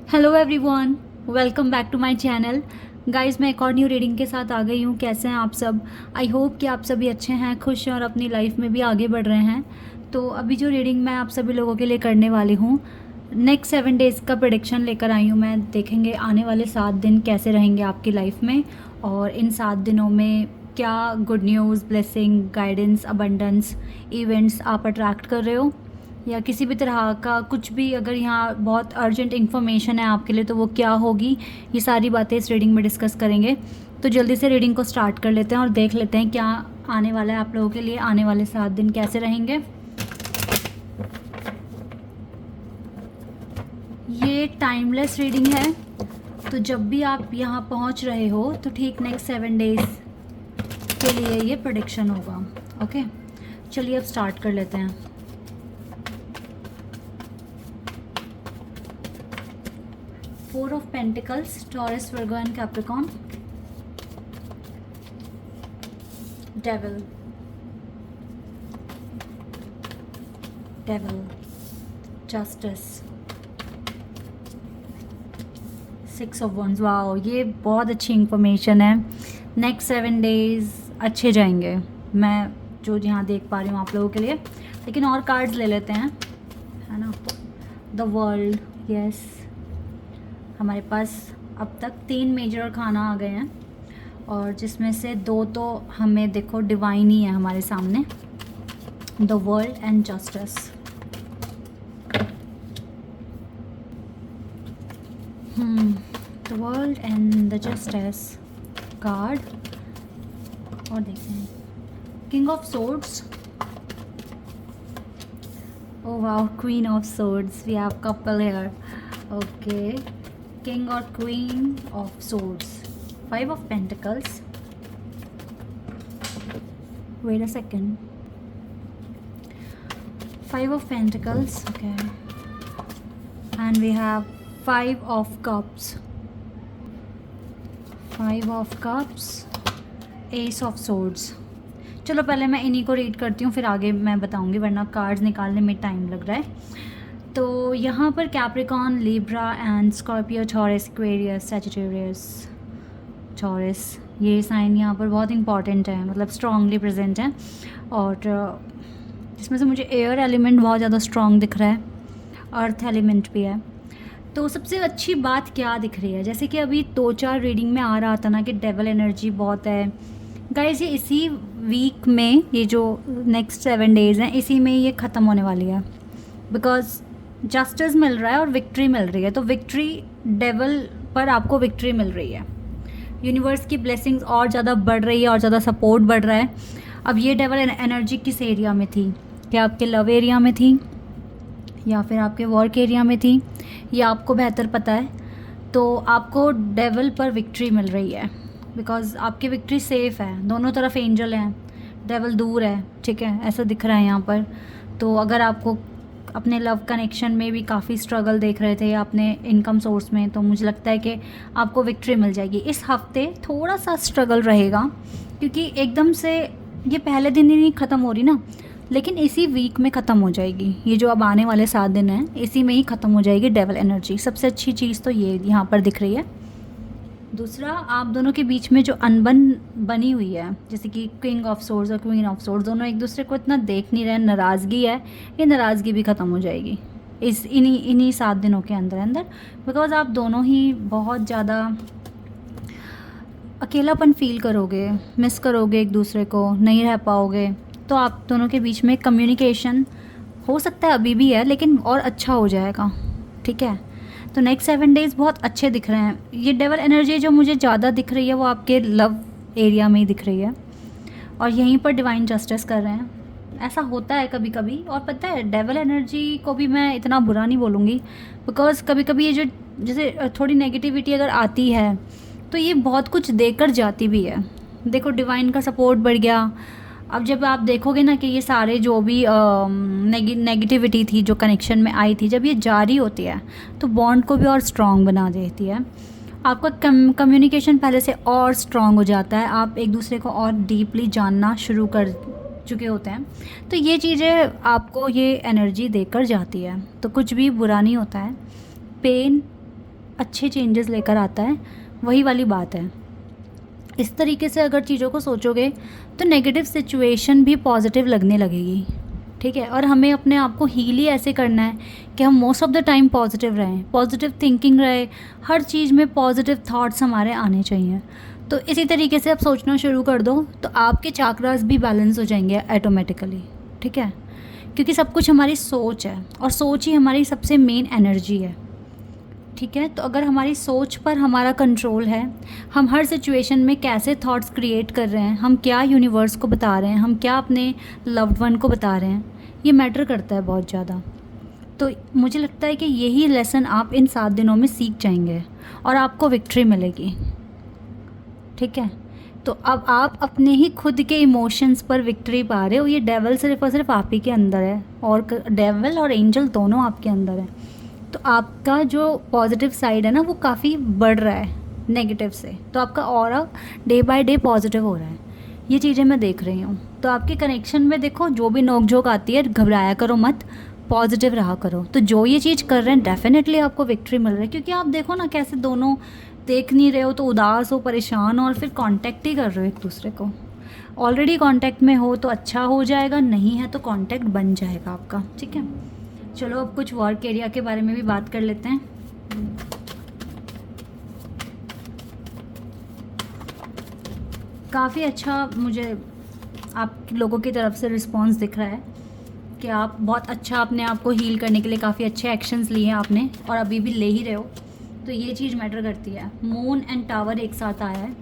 Hello everyone, welcome back to my channel. Guys, मैं एक और न्यू रीडिंग के साथ आ गई हूँ। कैसे हैं आप सब? आई होप कि आप सभी अच्छे हैं, खुश हैं और अपनी लाइफ में भी आगे बढ़ रहे हैं। तो अभी जो रीडिंग मैं आप सभी लोगों के लिए करने वाली हूँ, नेक्स्ट 7 डेज़ का प्रेडिक्शन लेकर आई हूँ मैं। देखेंगे आने वाले 7 दिन कैसे रहेंगे आपकी लाइफ में, और इन 7 दिनों में क्या good news, blessing, guidance, abundance, events आप अट्रैक्ट कर रहे हो, या किसी भी तरह का कुछ भी अगर यहाँ बहुत अर्जेंट इन्फॉर्मेशन है आपके लिए तो वो क्या होगी। ये सारी बातें इस रीडिंग में डिस्कस करेंगे। तो जल्दी से रीडिंग को स्टार्ट कर लेते हैं और देख लेते हैं क्या आने वाला है आप लोगों के लिए। आने वाले 7 दिन कैसे रहेंगे। ये टाइमलेस रीडिंग है, तो जब भी आप यहाँ पहुँच रहे हो तो ठीक नेक्स्ट 7 डेज़ के लिए ये प्रेडिक्शन होगा। ओके, चलिए अब स्टार्ट कर लेते हैं। Four of Pentacles, Taurus, Virgo and Capricorn. Devil. Justice. Six of Wands. Wow, ये बहुत अच्छी इंफॉर्मेशन है। नेक्स्ट 7 डेज़ अच्छे जाएंगे, मैं जो यहाँ देख पा रही हूँ आप लोगों के लिए। लेकिन और कार्ड्स ले लेते हैं, है ना। The world, yes. हमारे पास अब तक 3 मेजर अरकाना आ गए हैं, और जिसमें से 2 तो हमें देखो डिवाइन ही है हमारे सामने। The world and justice. The world and the justice card. और देखते हैं king of swords. Oh wow, queen of swords. We have couple here. Okay, king or queen of swords. 5 of pentacles. Wait a second. 5 of pentacles. Okay, and we have 5 of cups. 5 of cups. Ace of swords. चलो पहले मैं इन्हीं को read करती हूँ, फिर आगे मैं बताऊँगी, वरना कार्ड्स निकालने में टाइम लग रहा है। तो यहाँ पर Capricorn, Libra and Scorpio, taurus, Aquarius, Sagittarius, taurus, ये साइन यहाँ पर बहुत इंपॉर्टेंट है, मतलब स्ट्रांगली प्रेजेंट है। और जिसमें से मुझे एयर एलिमेंट बहुत ज़्यादा स्ट्रांग दिख रहा है, अर्थ एलिमेंट भी है। तो सबसे अच्छी बात क्या दिख रही है, जैसे कि अभी 2-4 रीडिंग में आ रहा था ना कि डेवल एनर्जी बहुत है। गाइस, ये इसी वीक में, ये जो नेक्स्ट 7 डेज़ हैं, इसी में ये ख़त्म होने वाली है। बिकॉज जस्टिस मिल रहा है और विक्ट्री मिल रही है, तो विक्ट्री, डेवल पर आपको विक्ट्री मिल रही है। यूनिवर्स की ब्लेसिंग्स और ज़्यादा बढ़ रही है और ज़्यादा सपोर्ट बढ़ रहा है। अब ये डेवल एनर्जी किस एरिया में थी? क्या आपके लव एरिया में थी, या फिर आपके वर्क एरिया में थी, ये आपको बेहतर पता है। तो आपको डेवल पर विक्ट्री मिल रही है, बिकॉज आपकी विक्ट्री सेफ़ है। दोनों तरफ एंजल हैं, डेवल दूर है, ठीक है, ऐसा दिख रहा है यहाँ पर। तो अगर आपको अपने लव कनेक्शन में भी काफ़ी स्ट्रगल देख रहे थे, या अपने इनकम सोर्स में, तो मुझे लगता है कि आपको विक्ट्री मिल जाएगी। इस हफ्ते थोड़ा सा स्ट्रगल रहेगा, क्योंकि एकदम से ये पहले दिन ही नहीं ख़त्म हो रही ना, लेकिन इसी वीक में ख़त्म हो जाएगी। ये जो अब आने वाले 7 दिन हैं, इसी में ही ख़त्म हो जाएगी डेवल एनर्जी। सबसे अच्छी चीज़ तो ये यहाँ पर दिख रही है। दूसरा, आप दोनों के बीच में जो अनबन बनी हुई है, जैसे कि किंग ऑफ सोर्ड्स और क्वीन ऑफ सोर्ड्स, दोनों एक दूसरे को इतना देख नहीं रहे, नाराज़गी है, ये नाराज़गी भी ख़त्म हो जाएगी इस इन्हीं 7 दिनों के अंदर अंदर। बिकॉज आप दोनों ही बहुत ज़्यादा अकेलापन फील करोगे, मिस करोगे एक दूसरे को, नहीं रह पाओगे। तो आप दोनों के बीच में कम्युनिकेशन हो सकता है अभी भी है, लेकिन और अच्छा हो जाएगा, ठीक है। तो नेक्स्ट 7 डेज़ बहुत अच्छे दिख रहे हैं। ये डेवल एनर्जी जो मुझे ज़्यादा दिख रही है वो आपके लव एरिया में ही दिख रही है, और यहीं पर डिवाइन जस्टिस कर रहे हैं। ऐसा होता है कभी कभी, और पता है डेवल एनर्जी को भी मैं इतना बुरा नहीं बोलूँगी, बिकॉज कभी कभी ये जो जैसे थोड़ी नेगेटिविटी अगर आती है तो ये बहुत कुछ देकर जाती भी है। देखो, डिवाइन का सपोर्ट बढ़ गया। अब जब आप देखोगे ना कि ये सारे जो भी नेगेटिविटी थी जो कनेक्शन में आई थी, जब ये जारी होती है तो बॉन्ड को भी और स्ट्रॉन्ग बना देती है। आपका कम्युनिकेशन पहले से और स्ट्रॉन्ग हो जाता है, आप एक दूसरे को और डीपली जानना शुरू कर चुके होते हैं। तो ये चीज़ें आपको ये एनर्जी देकर जाती है, तो कुछ भी बुरा नहीं होता है। पेन अच्छे चेंजेस लेकर आता है, वही वाली बात है। इस तरीके से अगर चीज़ों को सोचोगे तो नेगेटिव सिचुएशन भी पॉजिटिव लगने लगेगी, ठीक है। और हमें अपने आप को हील ही ऐसे करना है कि हम most of the time positive रहें, पॉजिटिव थिंकिंग रहे, हर चीज़ में पॉजिटिव थॉट्स हमारे आने चाहिए। तो इसी तरीके से आप सोचना शुरू कर दो तो आपके चाक्रास भी बैलेंस हो जाएंगे ऑटोमेटिकली, ठीक है। क्योंकि सब कुछ हमारी सोच है और सोच ही हमारी सबसे मेन एनर्जी है, ठीक है। तो अगर हमारी सोच पर हमारा कंट्रोल है, हम हर सिचुएशन में कैसे थॉट्स क्रिएट कर रहे हैं, हम क्या यूनिवर्स को बता रहे हैं, हम क्या अपने लव्ड वन को बता रहे हैं, ये मैटर करता है बहुत ज़्यादा। तो मुझे लगता है कि यही लेसन आप इन 7 दिनों में सीख जाएंगे और आपको विक्ट्री मिलेगी, ठीक है। तो अब आप अपने ही खुद के इमोशंस पर विक्ट्री पा रहे हो। ये डेविल सिर्फ और सिर्फ आप ही के अंदर है, और डेविल और एंजल दोनों आपके अंदर है। तो आपका जो पॉजिटिव साइड है ना, वो काफ़ी बढ़ रहा है नेगेटिव से। तो आपका aura day by day positive हो रहा है, ये चीज़ें मैं देख रही हूँ। तो आपके कनेक्शन में देखो, जो भी नोक-झोंक आती है, घबराया करो मत, पॉजिटिव रहा करो। तो जो ये चीज़ कर रहे हैं डेफिनेटली आपको विक्ट्री मिल रही है। क्योंकि आप देखो ना कैसे दोनों देख नहीं रहे हो तो उदास हो, परेशान हो, और फिर कांटेक्ट ही कर रहे हो एक दूसरे को। ऑलरेडी कांटेक्ट में हो तो अच्छा हो जाएगा, नहीं है तो कांटेक्ट बन जाएगा आपका, ठीक है। चलो अब कुछ वर्क एरिया के बारे में भी बात कर लेते हैं। काफ़ी अच्छा मुझे आप लोगों की तरफ से रिस्पांस दिख रहा है कि आप बहुत अच्छा अपने आप को हील करने के लिए काफ़ी अच्छे एक्शंस लिए हैं आपने, और अभी भी ले ही रहे हो। तो ये चीज़ मैटर करती है। मून एंड टावर एक साथ आया है।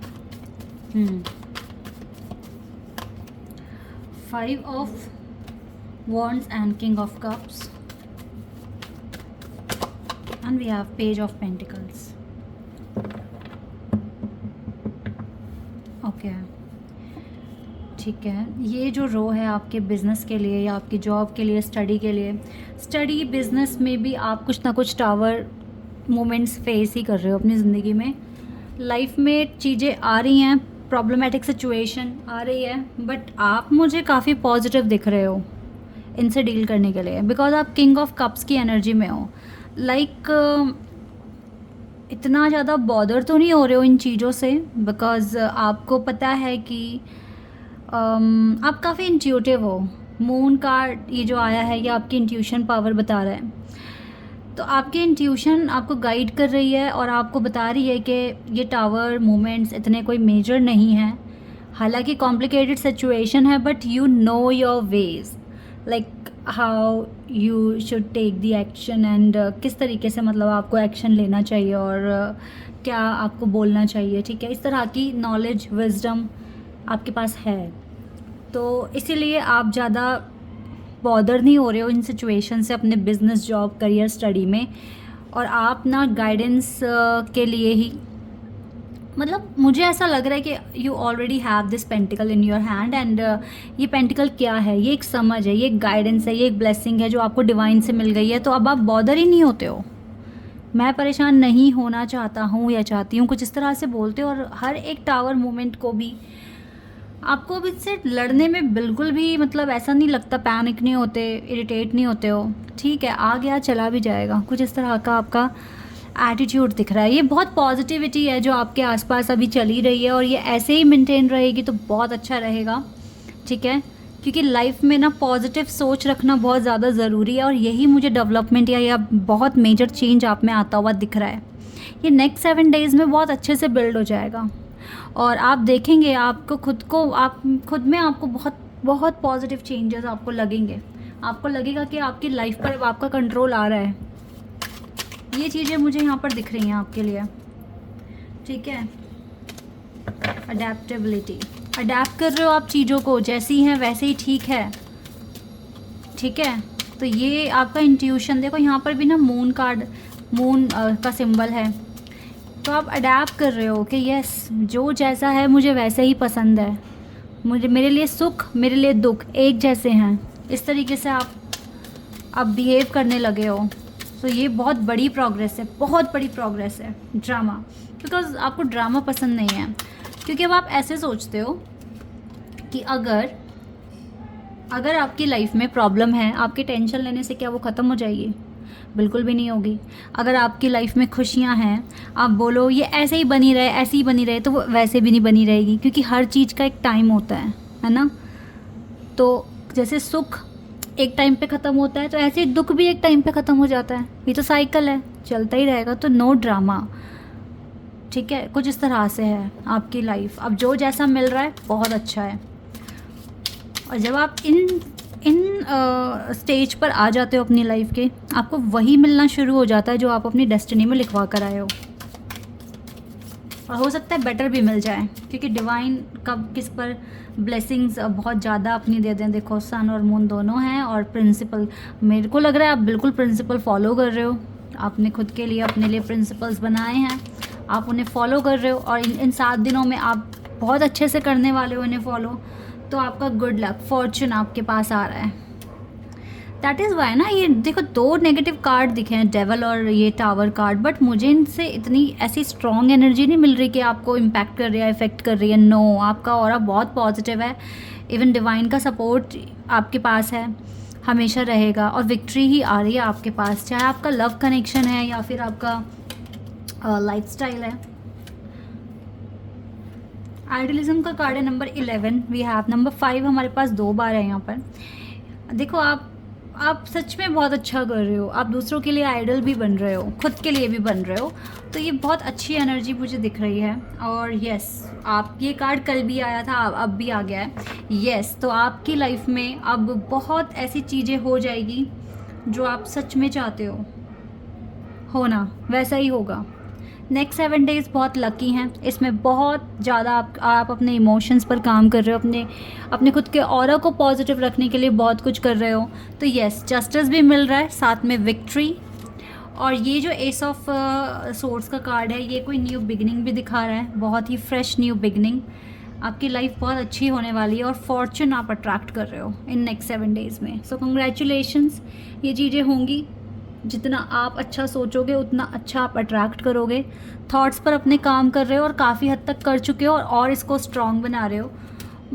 5 of wands and king of cups, and we have page of pentacles. Okay, ठीक है। ये जो रो है आपके बिज़नेस के लिए या आपकी जॉब के लिए, स्टडी के लिए, स्टडी बिज़नेस में भी आप कुछ ना कुछ टावर मोमेंट्स फेस ही कर रहे हो अपनी ज़िंदगी में। लाइफ में चीज़ें आ रही हैं, प्रॉब्लमेटिक सिचुएशन आ रही है, बट आप मुझे काफ़ी पॉजिटिव दिख रहे हो इनसे डील करने के लिए, बिकॉज आप किंग ऑफ कप्स की एनर्जी में हो। लाइक इतना ज़्यादा बॉदर तो नहीं हो रहे हो इन चीज़ों से, बिकॉज आपको पता है कि आप काफ़ी इंट्यूटिव हो। मून कार्ड ये जो आया है, ये आपकी इंट्यूशन पावर बता रहा है। तो आपकी इंट्यूशन आपको गाइड कर रही है और आपको बता रही है कि ये टावर मोमेंट्स इतने कोई मेजर नहीं हैं। हालांकि कॉम्प्लिकेटेड सिचुएशन है, but you know your ways, like how you should take the action, and किस तरीके से मतलब आपको एक्शन लेना चाहिए और क्या आपको बोलना चाहिए, ठीक है। इस तरह की नॉलेज, विजडम आपके पास है। तो इसीलिए आप ज़्यादा बॉदर नहीं हो रहे हो इन सिचुएशन से अपने बिज़नेस, जॉब, करियर, स्टडी में। और आप ना गाइडेंस के लिए ही, मतलब मुझे ऐसा लग रहा है कि you already have this pentacle in your hand, and ये पेंटिकल क्या है, ये एक समझ है, ये एक गाइडेंस है, ये एक ब्लेसिंग है जो आपको डिवाइन से मिल गई है। तो अब आप बॉदर ही नहीं होते हो। मैं परेशान नहीं होना चाहता हूँ या चाहती हूँ, कुछ इस तरह से बोलते हो। और हर एक टावर मोमेंट को भी आपको अब इससे लड़ने में बिल्कुल भी मतलब ऐसा नहीं लगता, पैनिक नहीं होते, इरिटेट नहीं होते हो। ठीक है, आ गया चला भी जाएगा, कुछ इस तरह का आपका एटीट्यूड दिख रहा है। ये बहुत पॉजिटिविटी है जो आपके आसपास अभी चली रही है, और ये ऐसे ही मेंटेन रहेगी तो बहुत अच्छा रहेगा, ठीक है। क्योंकि लाइफ में ना पॉजिटिव सोच रखना बहुत ज़्यादा ज़रूरी है, और यही मुझे डेवलपमेंट या बहुत मेजर चेंज आप में आता हुआ दिख रहा है। ये नेक्स्ट 7 डेज़ में बहुत अच्छे से बिल्ड हो जाएगा, और आप देखेंगे आपको खुद में आपको बहुत बहुत पॉजिटिव चेंजेस आपको लगेंगे। आपको लगेगा कि आपकी लाइफ पर आपका कंट्रोल आ रहा है। ये चीज़ें मुझे यहाँ पर दिख रही हैं आपके लिए, ठीक है। अडेप्टेबिलिटी, अडेप्ट कर रहे हो आप चीज़ों को, जैसी हैं वैसे ही ठीक है, ठीक है। तो ये आपका इंट्यूशन, देखो यहाँ पर भी ना मून कार्ड, मून का सिंबल है। तो आप अडेप्ट कर रहे हो कि यस, जो जैसा है मुझे वैसे ही पसंद है, मुझे, मेरे लिए सुख, मेरे लिए दुख एक जैसे हैं। इस तरीके से आप बिहेव करने लगे हो। तो ये बहुत बड़ी प्रोग्रेस है, बहुत बड़ी प्रोग्रेस है। ड्रामा, बिकॉज आपको ड्रामा पसंद नहीं है, क्योंकि अब आप ऐसे सोचते हो कि अगर आपकी लाइफ में प्रॉब्लम है, आपके टेंशन लेने से क्या वो ख़त्म हो जाएगी? बिल्कुल भी नहीं होगी। अगर आपकी लाइफ में खुशियाँ हैं, आप बोलो ये ऐसे ही बनी रहे, ऐसे ही बनी रहे, तो वो वैसे भी नहीं बनी रहेगी, क्योंकि हर चीज़ का एक टाइम होता है ना। तो जैसे सुख एक टाइम पे ख़त्म होता है, तो ऐसे ही दुख भी एक टाइम पे ख़त्म हो जाता है। ये तो साइकिल है, चलता ही रहेगा। तो नो ड्रामा, ठीक है। कुछ इस तरह से है आपकी लाइफ। अब जो जैसा मिल रहा है बहुत अच्छा है। और जब आप इन स्टेज पर आ जाते हो अपनी लाइफ के, आपको वही मिलना शुरू हो जाता है जो आप अपनी डेस्टिनी में लिखवा कर आए हो। और हो सकता है बेटर भी मिल जाए, क्योंकि डिवाइन कब किस पर ब्लेसिंग्स बहुत ज़्यादा अपनी दे दें। देखो सन और मून दोनों हैं, और प्रिंसिपल, मेरे को लग रहा है आप बिल्कुल प्रिंसिपल फॉलो कर रहे हो। आपने खुद के लिए अपने लिए प्रिंसिपल्स बनाए हैं, आप उन्हें फॉलो कर रहे हो, और इन 7 दिनों में आप बहुत अच्छे से करने वाले हो इन्हें फॉलो। तो आपका गुड लक, फॉर्चून आपके पास आ रहा है। दैट इज़ वाई ना, ये देखो 2 नेगेटिव कार्ड दिखे हैं, डेवल और ये टावर कार्ड, बट मुझे इनसे इतनी ऐसी स्ट्रॉन्ग एनर्जी नहीं मिल रही कि आपको इम्पैक्ट कर रही है, इफेक्ट कर रही है। नो, आपका ऑरा बहुत पॉजिटिव है। इवन डिवाइन का सपोर्ट आपके पास है, हमेशा रहेगा, और विक्ट्री ही आ रही है आपके पास, चाहे आपका लव कनेक्शन है या फिर आपका लाइफस्टाइल है। आइडियलिज्म का कार्ड है नंबर 11, वी हैव नंबर 5 हमारे पास 2 बार है यहाँ पर। देखो आप सच में बहुत अच्छा कर रहे हो, आप दूसरों के लिए आइडल भी बन रहे हो, खुद के लिए भी बन रहे हो। तो ये बहुत अच्छी एनर्जी मुझे दिख रही है। और यस, आप ये कार्ड कल भी आया था, अब भी आ गया है। यस, तो आपकी लाइफ में अब बहुत ऐसी चीज़ें हो जाएगी जो आप सच में चाहते हो होना, वैसा ही होगा। नेक्स्ट 7 डेज़ बहुत लकी हैं, इसमें बहुत ज़्यादा आप अपने इमोशंस पर काम कर रहे हो, अपने खुद के ऑरा को पॉजिटिव रखने के लिए बहुत कुछ कर रहे हो। तो यस, जस्टिस भी मिल रहा है, साथ में विक्ट्री। और ये जो एस ऑफ सोर्ड्स का कार्ड है, ये कोई न्यू बिगनिंग भी दिखा रहा है, बहुत ही फ्रेश न्यू बिगनिंग। आपकी लाइफ बहुत अच्छी होने वाली है, और फॉर्चून आप अट्रैक्ट कर रहे हो इन नेक्स्ट 7 डेज़ में। सो कंग्रेचुलेशंस, ये चीज़ें होंगी। जितना आप अच्छा सोचोगे उतना अच्छा आप अट्रैक्ट करोगे। थॉट्स पर अपने काम कर रहे हो, और काफ़ी हद तक कर चुके हो, और इसको स्ट्रॉन्ग बना रहे हो।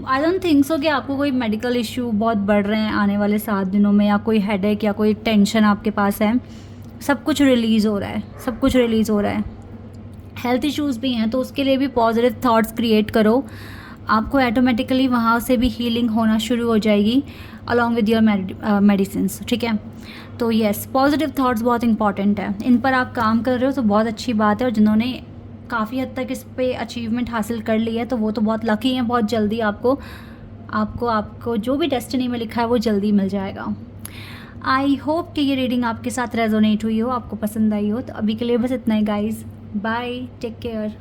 आई डोंट थिंक सो कि आपको कोई मेडिकल इशू बहुत बढ़ रहे हैं आने वाले 7 दिनों में, या कोई हेडेक या कोई टेंशन आपके पास है। सब कुछ रिलीज़ हो रहा है, सब कुछ रिलीज़ हो रहा है। हेल्थ इश्यूज़ भी हैं, तो उसके लिए भी पॉजिटिव थाट्स क्रिएट करो, आपको ऑटोमेटिकली वहाँ से भी हीलिंग होना शुरू हो जाएगी अलॉन्ग विद योर मेडिसिन्स, ठीक है। तो यस, पॉजिटिव थॉट्स बहुत इंपॉर्टेंट है, इन पर आप काम कर रहे हो तो बहुत अच्छी बात है। और जिन्होंने काफ़ी हद तक इस पे अचीवमेंट हासिल कर ली है, तो वो तो बहुत लकी हैं, बहुत जल्दी आपको जो भी डेस्टिनी में लिखा है वो जल्दी मिल जाएगा। आई होप कि ये रीडिंग आपके साथ रेजोनेट हुई हो, आपको पसंद आई हो। तो अभी के लिए बस इतना ही गाइज, बाय, टेक केयर।